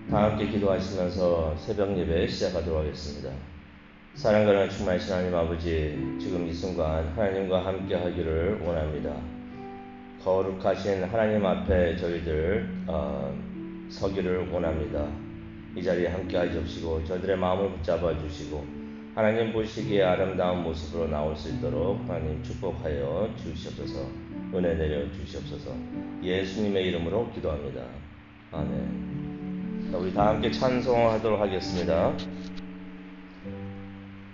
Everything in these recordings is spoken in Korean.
다 함께 기도하시면서 새벽 예배 시작하도록 하겠습니다. 사랑과 충만하신 하나님 아버지, 지금 이 순간 하나님과 함께 하기를 원합니다. 거룩하신 하나님 앞에 저희들 서기를 원합니다. 이 자리에 함께 하시옵시고 저희들의 마음을 붙잡아 주시고 하나님 보시기에 아름다운 모습으로 나올 수 있도록 하나님 축복하여 주시옵소서. 은혜 내려 주시옵소서. 예수님의 이름으로 기도합니다. 아멘. 자, 우리 다 함께 찬송하도록 하겠습니다.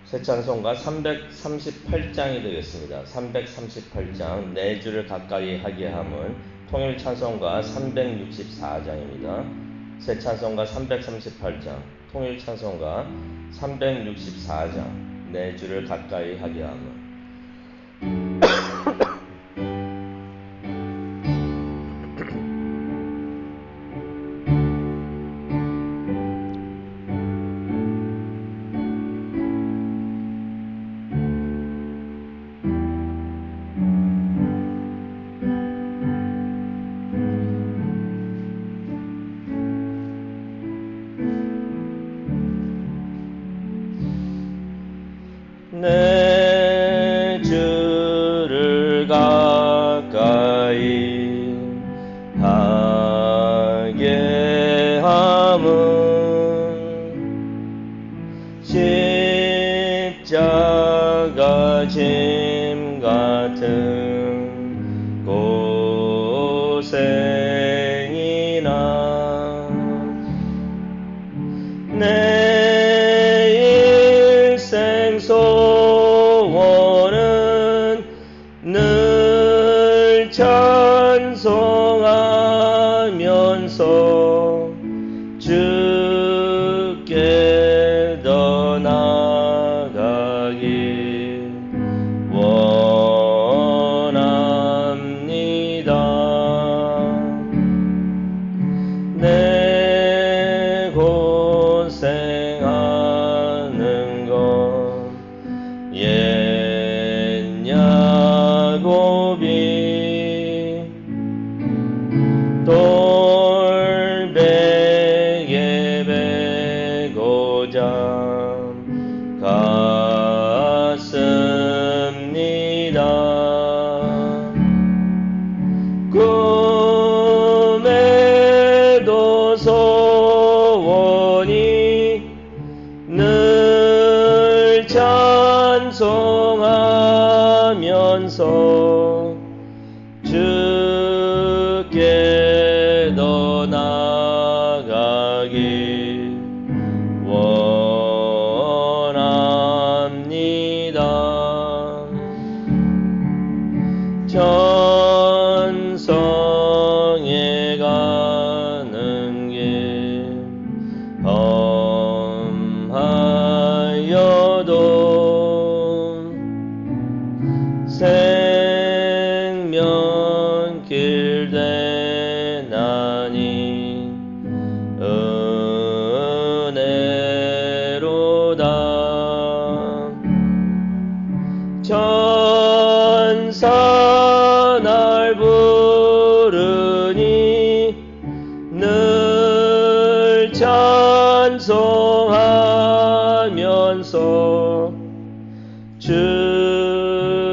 새 찬송가 338장이 되겠습니다. 338장 내 주를 가까이 하게 함은 통일 찬송가 364장입니다. 새 찬송가 338장, 통일 찬송가 364장 내 주를 가까이 하게 함은. 내 주를 가까이 하게 함은 십자가 짐 같은 고생이나 내 일생 소원은 늘 찬송하면서 주께 더 나아가길 원합니다. 내 고생하는 것 옛 야곱이 돌베개 베고자 갔습니다. 꿈에도 소원이 늘 찬송하면서 주께 더 나아가길 원합니다. 천성에 가는 길 험하여도 생명길 대나니 은혜로다. 천사 날 부르니 늘 찬송하면서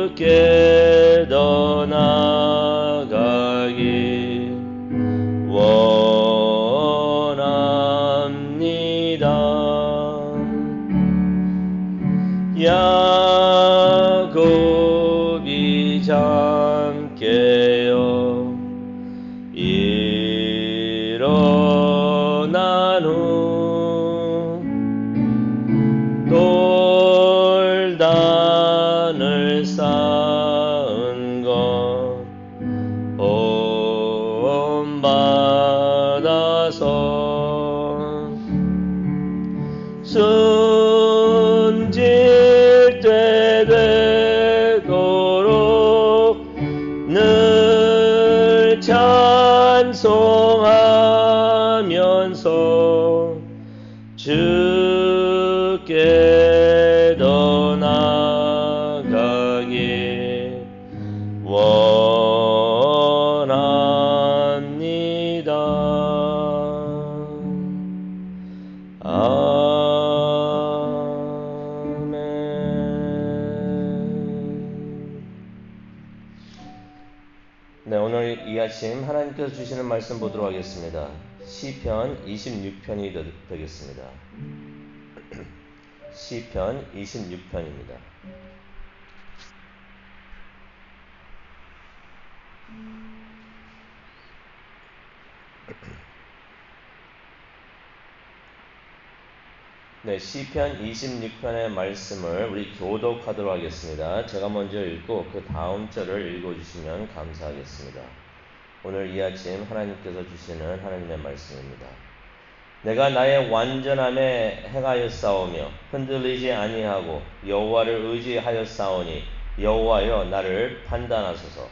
주께 더 나아가길 원합니다. 야곱이 잠 깨어 일어난 후 돌단을 쌓은 것 본받아서 숨질 때 되도록 늘 찬송하면서 주께 더 나아가길 원합니다. 아침 하나님께서 주시는 말씀 보도록 하겠습니다. 시편 26편이 되겠습니다. 시편 26편입니다. 네, 시편 26편의 말씀을 우리 교독하도록 하겠습니다. 제가 먼저 읽고 그 다음 절을 읽어주시면 감사하겠습니다. 오늘 이 아침 하나님께서 주시는 하나님의 말씀입니다. 내가 나의 완전함에 행하였사오며 흔들리지 아니하고 여호와를 의지하였사오니 여호와여 나를 판단하소서.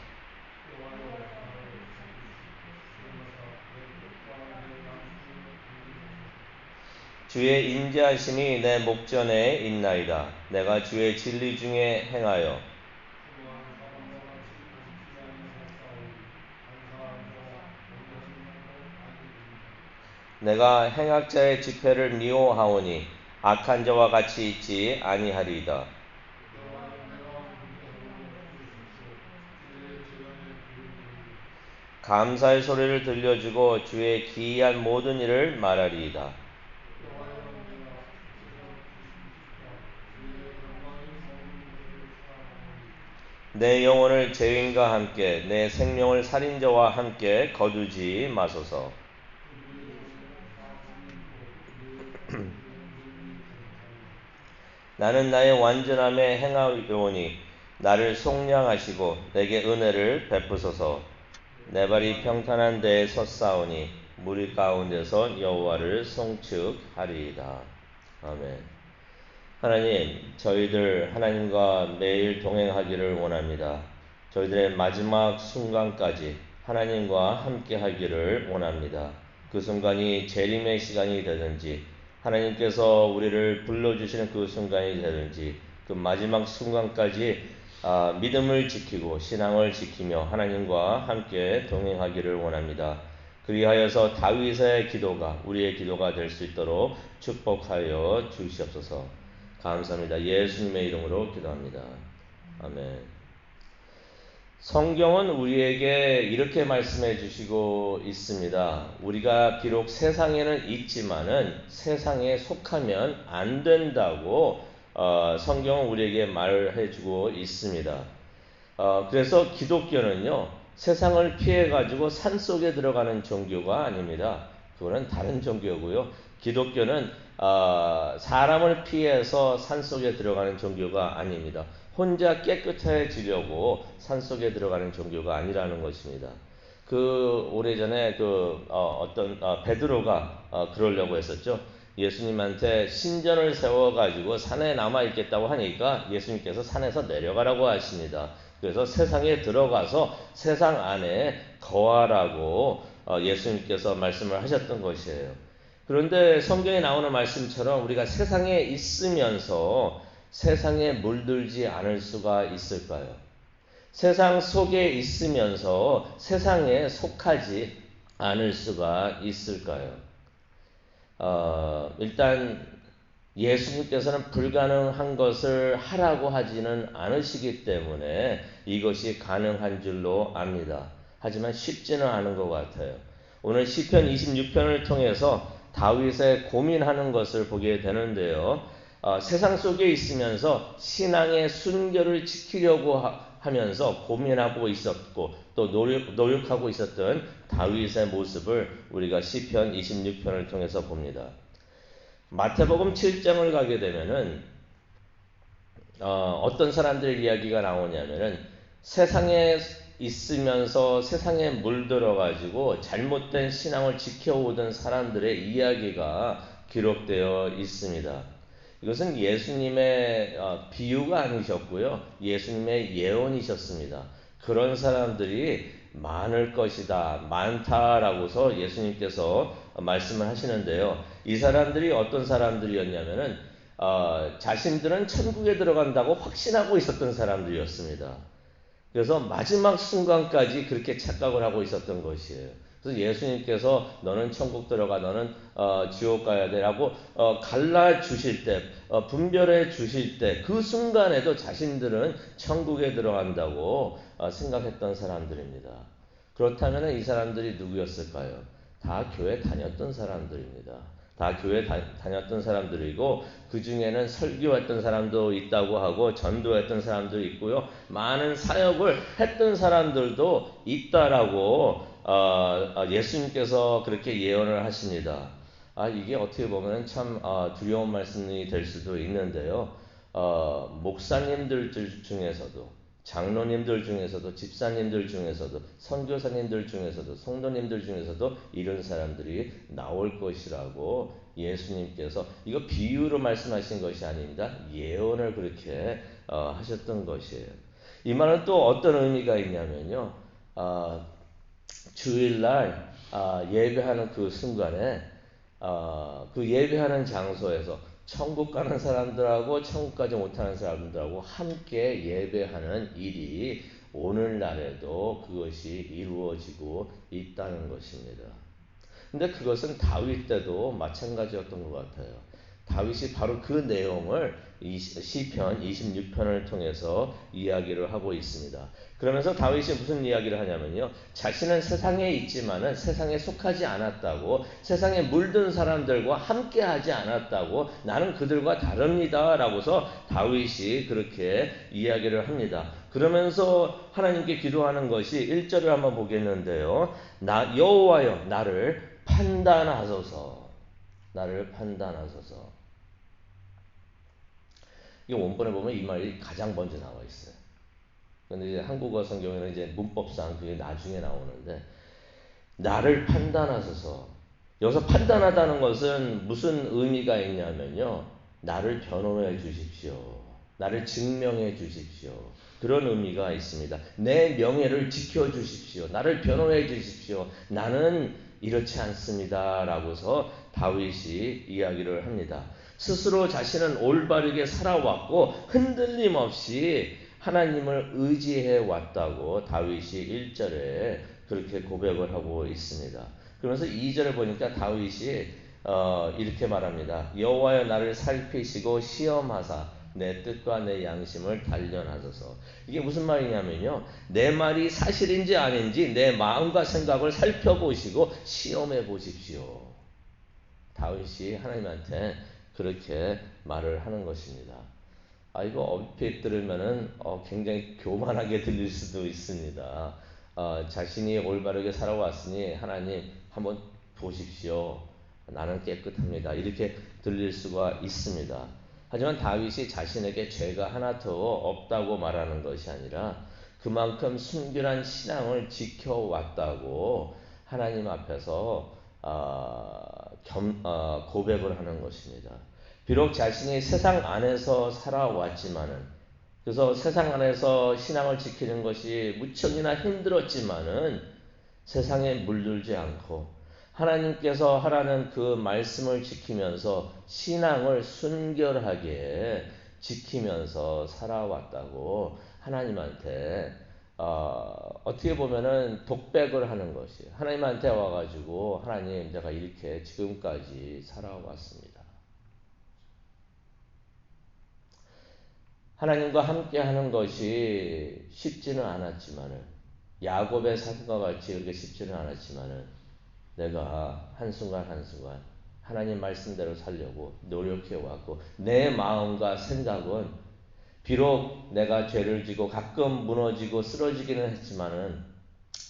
주의 인자하심이 내 목전에 있나이다. 내가 주의 진리 중에 행하여 내가 행악자의 집회를 미워하오니 악한 자와 같이 있지 아니하리이다. 감사의 소리를 들려주고 주의 기이한 모든 일을 말하리이다. 내 영혼을 죄인과 함께 내 생명을 살인자와 함께 거두지 마소서. 나는 나의 완전함에 행하오니 나를 속량하시고 내게 은혜를 베푸소서. 내 발이 평탄한 데에 섰사오니 무리 가운데서 여호와를 송축하리이다. 아멘. 하나님, 저희들 하나님과 매일 동행하기를 원합니다. 저희들의 마지막 순간까지 하나님과 함께 하기를 원합니다. 그 순간이 재림의 시간이 되든지 하나님께서 우리를 불러주시는 그 순간이 되든지 그 마지막 순간까지 믿음을 지키고 신앙을 지키며 하나님과 함께 동행하기를 원합니다. 그리하여서 다윗의 기도가 우리의 기도가 될 수 있도록 축복하여 주시옵소서. 감사합니다. 예수님의 이름으로 기도합니다. 아멘. 성경은 우리에게 이렇게 말씀해 주시고 있습니다. 우리가 비록 세상에는 있지만은 세상에 속하면 안 된다고 성경은 우리에게 말해 주고 있습니다. 그래서 기독교는요, 세상을 피해 가지고 산속에 들어가는 종교가 아닙니다. 그거는 다른 종교고요. 기독교는 사람을 피해서 산속에 들어가는 종교가 아닙니다. 혼자 깨끗해지려고 산속에 들어가는 종교가 아니라는 것입니다. 오래전에 어떤 베드로가 그러려고 했었죠. 예수님한테 신전을 세워가지고 산에 남아있겠다고 하니까 예수님께서 산에서 내려가라고 하십니다. 그래서 세상에 들어가서 세상 안에 거하라고 예수님께서 말씀을 하셨던 것이에요. 그런데 성경에 나오는 말씀처럼 우리가 세상에 있으면서 세상에 물들지 않을 수가 있을까요? 세상 속에 있으면서 세상에 속하지 않을 수가 있을까요? 일단 예수님께서는 불가능한 것을 하라고 하지는 않으시기 때문에 이것이 가능한 줄로 압니다. 하지만 쉽지는 않은 것 같아요. 오늘 시편 26편을 통해서 다윗의 고민하는 것을 보게 되는데요. 세상 속에 있으면서 신앙의 순결을 지키려고 하면서 고민하고 있었고 또 노력하고 있었던 다윗의 모습을 우리가 시편 26편을 통해서 봅니다. 마태복음 7장을 가게 되면은 어떤 사람들의 이야기가 나오냐면은 세상에 있으면서 세상에 물들어 가지고 잘못된 신앙을 지켜오던 사람들의 이야기가 기록되어 있습니다. 이것은 예수님의 비유가 아니셨고요. 예수님의 예언이셨습니다. 그런 사람들이 많을 것이다, 많다라고서 예수님께서 말씀을 하시는데요. 이 사람들이 어떤 사람들이었냐면은 자신들은 천국에 들어간다고 확신하고 있었던 사람들이었습니다. 그래서 마지막 순간까지 그렇게 착각을 하고 있었던 것이에요. 그래서 예수님께서 너는 천국 들어가, 너는 지옥 가야 되라고 갈라 주실 때, 분별해 주실 때 그 순간에도 자신들은 천국에 들어간다고 생각했던 사람들입니다. 그렇다면 이 사람들이 누구였을까요? 다 교회 다녔던 사람들입니다. 다 교회 다녔던 사람들이고 그 중에는 설교했던 사람도 있다고 하고 전도했던 사람도 있고요. 많은 사역을 했던 사람들도 있다라고 예수님께서 그렇게 예언을 하십니다. 이게 어떻게 보면 참 두려운 말씀이 될 수도 있는데요. 목사님들 중에서도 장로님들 중에서도 집사님들 중에서도 선교사님들 중에서도 성도님들 중에서도 이런 사람들이 나올 것이라고 예수님께서 이거 비유로 말씀하신 것이 아닙니다. 예언을 그렇게 하셨던 것이에요. 이 말은 또 어떤 의미가 있냐면요. 주일날 예배하는 그 순간에 그 예배하는 장소에서 천국 가는 사람들하고 천국 가지 못하는 사람들하고 함께 예배하는 일이 오늘날에도 그것이 이루어지고 있다는 것입니다. 근데 그것은 다윗 때도 마찬가지였던 것 같아요. 다윗이 바로 그 내용을 시편 26편을 통해서 이야기를 하고 있습니다. 그러면서 다윗이 무슨 이야기를 하냐면요. 자신은 세상에 있지만은 세상에 속하지 않았다고, 세상에 물든 사람들과 함께 하지 않았다고, 나는 그들과 다릅니다. 라고서 다윗이 그렇게 이야기를 합니다. 그러면서 하나님께 기도하는 것이 1절을 한번 보겠는데요. 여호와여 나를 판단하소서. 나를 판단하소서. 이 원본에 보면 이 말이 가장 먼저 나와 있어요. 근데 이제 한국어 성경에는 이제 문법상 그게 나중에 나오는데 나를 판단하소서. 여기서 판단하다는 것은 무슨 의미가 있냐면요. 나를 변호해 주십시오. 나를 증명해 주십시오. 그런 의미가 있습니다. 내 명예를 지켜 주십시오. 나를 변호해 주십시오. 나는 이렇지 않습니다. 라고서 다윗이 이야기를 합니다. 스스로 자신은 올바르게 살아왔고 흔들림 없이 하나님을 의지해 왔다고 다윗이 1절에 그렇게 고백을 하고 있습니다. 그러면서 2절에 보니까 다윗이 이렇게 말합니다. 여호와여 나를 살피시고 시험하사 내 뜻과 내 양심을 단련하소서. 이게 무슨 말이냐면요. 내 말이 사실인지 아닌지 내 마음과 생각을 살펴보시고 시험해 보십시오. 다윗이 하나님한테 그렇게 말을 하는 것입니다. 이거 얼핏 들으면은 굉장히 교만하게 들릴 수도 있습니다. 자신이 올바르게 살아왔으니 하나님 한번 보십시오. 나는 깨끗합니다. 이렇게 들릴 수가 있습니다. 하지만 다윗이 자신에게 죄가 하나 더 없다고 말하는 것이 아니라 그만큼 순결한 신앙을 지켜왔다고 하나님 앞에서 고백을 하는 것입니다. 비록 자신이 세상 안에서 살아왔지만은 그래서 세상 안에서 신앙을 지키는 것이 무척이나 힘들었지만은 세상에 물들지 않고 하나님께서 하라는 그 말씀을 지키면서 신앙을 순결하게 지키면서 살아왔다고 하나님한테 어떻게 보면은 독백을 하는 것이 하나님한테 와가지고 하나님 제가 이렇게 지금까지 살아왔습니다. 하나님과 함께 하는 것이 쉽지는 않았지만은 야곱의 삶과 같이 그렇게 쉽지는 않았지만은 내가 한순간 한순간 하나님 말씀대로 살려고 노력해 왔고 내 마음과 생각은 비록 내가 죄를 지고 가끔 무너지고 쓰러지기는 했지만은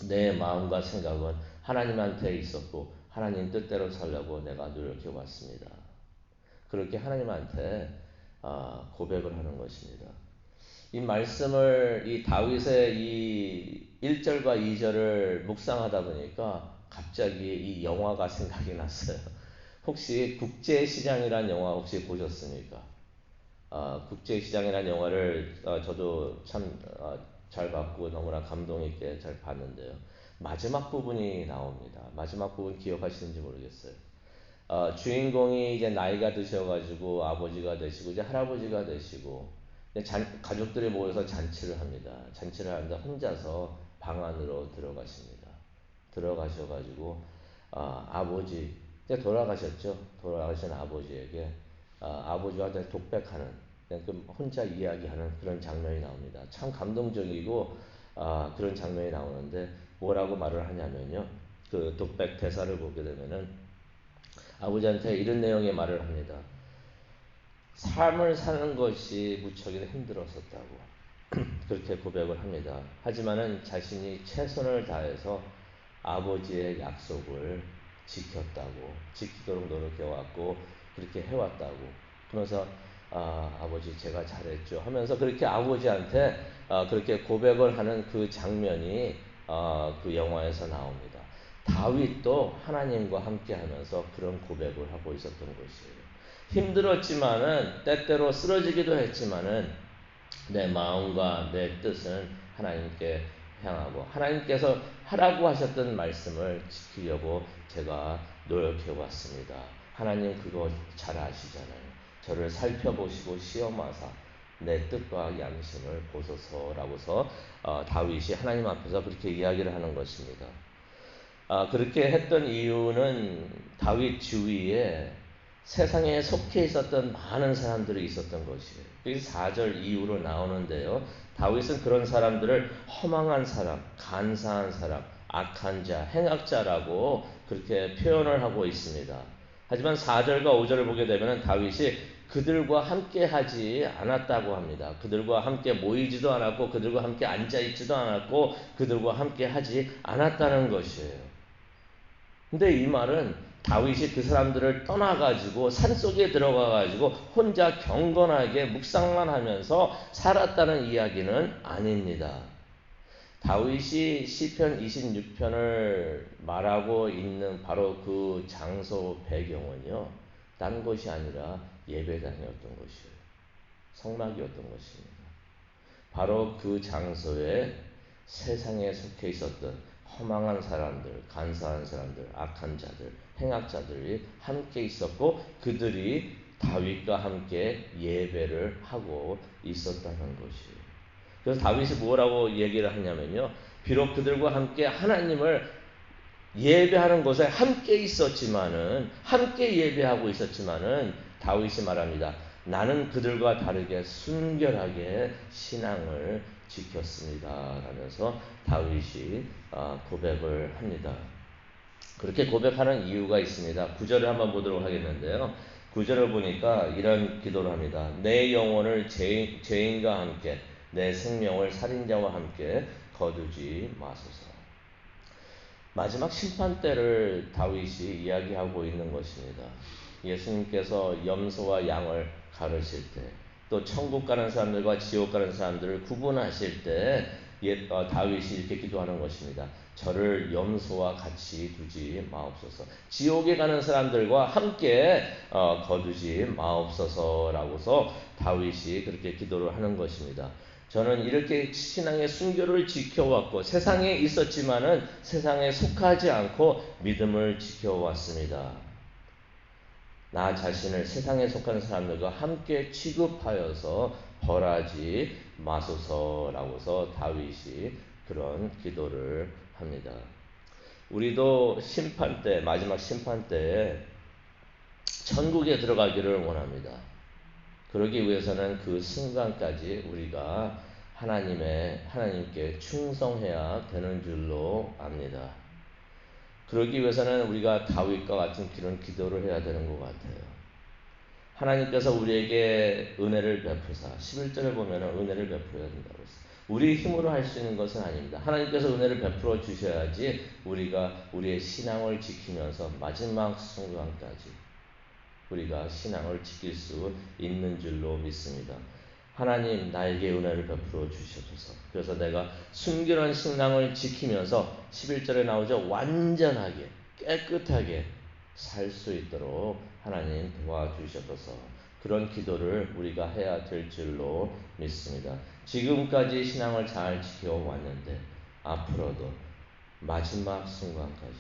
내 마음과 생각은 하나님한테 있었고 하나님 뜻대로 살려고 내가 노력해 왔습니다. 그렇게 하나님한테 고백을 하는 것입니다. 이 말씀을 이 다윗의 이 1절과 2절을 묵상하다 보니까 갑자기 이 영화가 생각이 났어요. 혹시 국제시장이라는 영화 혹시 보셨습니까? 국제시장이라는 영화를 저도 참 잘 봤고 너무나 감동 있게 잘 봤는데요. 마지막 부분이 나옵니다. 마지막 부분 기억하시는지 모르겠어요. 주인공이 이제 나이가 드셔가지고 아버지가 되시고 이제 할아버지가 되시고 가족들이 모여서 잔치를 합니다. 잔치를 하는데 혼자서 방 안으로 들어가십니다. 들어가셔가지고 아버지 이제 돌아가셨죠. 돌아가신 아버지에게 아버지와 독백하는 그 혼자 이야기하는 그런 장면이 나옵니다. 참 감동적이고 그런 장면이 나오는데 뭐라고 말을 하냐면요. 그 독백 대사를 보게 되면은 아버지한테 이런 내용의 말을 합니다. 삶을 사는 것이 무척이나 힘들었었다고 그렇게 고백을 합니다. 하지만은 자신이 최선을 다해서 아버지의 약속을 지켰다고, 지키도록 노력해왔고 그렇게 해왔다고. 그러면서 아버지 제가 잘했죠 하면서 그렇게 아버지한테 그렇게 고백을 하는 그 장면이 그 영화에서 나옵니다. 다윗도 하나님과 함께하면서 그런 고백을 하고 있었던 것이에요. 힘들었지만은 때때로 쓰러지기도 했지만은 내 마음과 내 뜻은 하나님께 향하고 하나님께서 하라고 하셨던 말씀을 지키려고 제가 노력해 왔습니다. 하나님 그거 잘 아시잖아요. 저를 살펴보시고 시험하사 내 뜻과 양심을 보소서라고서 다윗이 하나님 앞에서 그렇게 이야기를 하는 것입니다. 그렇게 했던 이유는 다윗 주위에 세상에 속해 있었던 많은 사람들이 있었던 것이에요. 그래서 4절 이후로 나오는데요. 다윗은 그런 사람들을 허망한 사람, 간사한 사람, 악한 자, 행악자라고 그렇게 표현을 하고 있습니다. 하지만 4절과 5절을 보게 되면 다윗이 그들과 함께 하지 않았다고 합니다. 그들과 함께 모이지도 않았고 그들과 함께 앉아있지도 않았고 그들과 함께 하지 않았다는 것이에요. 근데 이 말은 다윗이 그 사람들을 떠나가지고 산속에 들어가가지고 혼자 경건하게 묵상만 하면서 살았다는 이야기는 아닙니다. 다윗이 시편 26편을 말하고 있는 바로 그 장소 배경은요, 딴 것이 아니라 예배당이었던 것이에요. 성막이었던 것입니다. 바로 그 장소에 세상에 속해 있었던 허망한 사람들, 간사한 사람들, 악한 자들, 행악자들이 함께 있었고 그들이 다윗과 함께 예배를 하고 있었다는 것이에요. 그래서 다윗이 뭐라고 얘기를 하냐면요. 비록 그들과 함께 하나님을 예배하는 곳에 함께 있었지만은, 함께 예배하고 있었지만은 다윗이 말합니다. 나는 그들과 다르게 순결하게 신앙을 지켰습니다. 라면서 다윗이 고백을 합니다. 그렇게 고백하는 이유가 있습니다. 9절을 한번 보도록 하겠는데요. 9절을 보니까 이런 기도를 합니다. 내 영혼을 죄인과 함께 내 생명을 살인자와 함께 거두지 마소서. 마지막 심판 때를 다윗이 이야기하고 있는 것입니다. 예수님께서 염소와 양을 가르실 때, 또 천국 가는 사람들과 지옥 가는 사람들을 구분하실 때 다윗이 이렇게 기도하는 것입니다. 저를 염소와 같이 두지 마옵소서. 지옥에 가는 사람들과 함께 거두지 마옵소서라고서 다윗이 그렇게 기도를 하는 것입니다. 저는 이렇게 신앙의 순결을 지켜왔고 세상에 있었지만은 세상에 속하지 않고 믿음을 지켜왔습니다. 나 자신을 세상에 속한 사람들과 함께 취급하여서 벌하지 마소서라고서 다윗이 그런 기도를 합니다. 우리도 심판 때, 마지막 심판 때에 천국에 들어가기를 원합니다. 그러기 위해서는 그 순간까지 우리가 하나님께 충성해야 되는 줄로 압니다. 그러기 위해서는 우리가 다윗과 같은 그런 기도를 해야 되는 것 같아요. 하나님께서 우리에게 은혜를 베푸사 11절에 보면 은혜를 베풀어야 된다고 했어요. 우리 힘으로 할 수 있는 것은 아닙니다. 하나님께서 은혜를 베풀어 주셔야지 우리가 우리의 신앙을 지키면서 마지막 순간까지 우리가 신앙을 지킬 수 있는 줄로 믿습니다. 하나님 나에게 은혜를 베풀어 주시옵소서. 그래서 내가 순결한 신앙을 지키면서 11절에 나오죠. 완전하게 깨끗하게 살 수 있도록 하나님 도와주시옵소서. 그런 기도를 우리가 해야 될 줄로 믿습니다. 지금까지 신앙을 잘 지켜왔는데 앞으로도 마지막 순간까지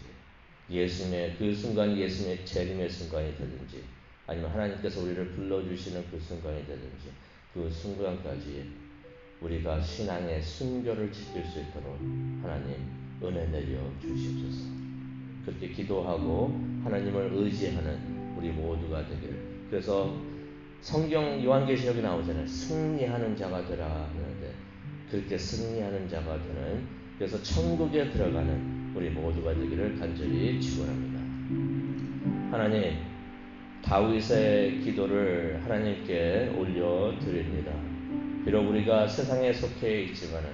예수님의 그 순간이 예수님의 재림의 순간이 되든지 아니면 하나님께서 우리를 불러주시는 그 순간이 되든지 그 순간까지 우리가 신앙의 순결을 지킬 수 있도록 하나님 은혜 내려 주시옵소서. 그렇게 기도하고 하나님을 의지하는 우리 모두가 되기를. 그래서 성경 요한계시록에 나오잖아요. 승리하는 자가 되라 하는데 그렇게 승리하는 자가 되는 그래서 천국에 들어가는 우리 모두가 되기를 간절히 축원합니다. 하나님, 다윗의 기도를 하나님께 올려드립니다. 비록 우리가 세상에 속해 있지만은,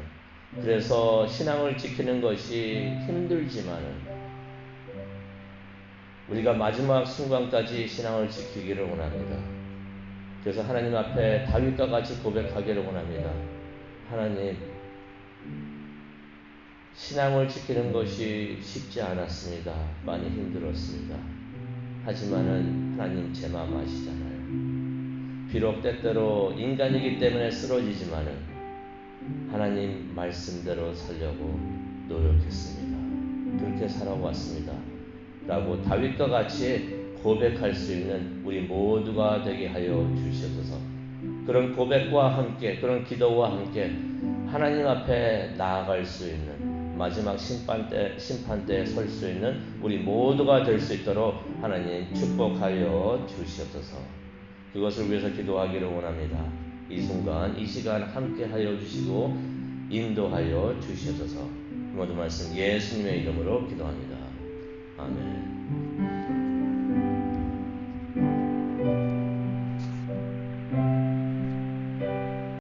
그래서 신앙을 지키는 것이 힘들지만은 우리가 마지막 순간까지 신앙을 지키기를 원합니다. 그래서 하나님 앞에 다윗과 같이 고백하기를 원합니다. 하나님, 신앙을 지키는 것이 쉽지 않았습니다. 많이 힘들었습니다. 하지만은 하나님 제 마음 아시잖아요. 비록 때때로 인간이기 때문에 쓰러지지만은 하나님 말씀대로 살려고 노력했습니다. 그렇게 살아왔습니다. 라고 다윗과 같이 고백할 수 있는 우리 모두가 되게 하여 주시옵소서. 그런 고백과 함께, 그런 기도와 함께 하나님 앞에 나아갈 수 있는 마지막 심판 때에 설 수 있는 우리 모두가 될 수 있도록 하나님 축복하여 주시옵소서. 그것을 위해서 기도하기를 원합니다. 이 순간, 이 시간 함께 하여 주시고 인도하여 주시옵소서. 모든 말씀 예수님의 이름으로 기도합니다. 아멘.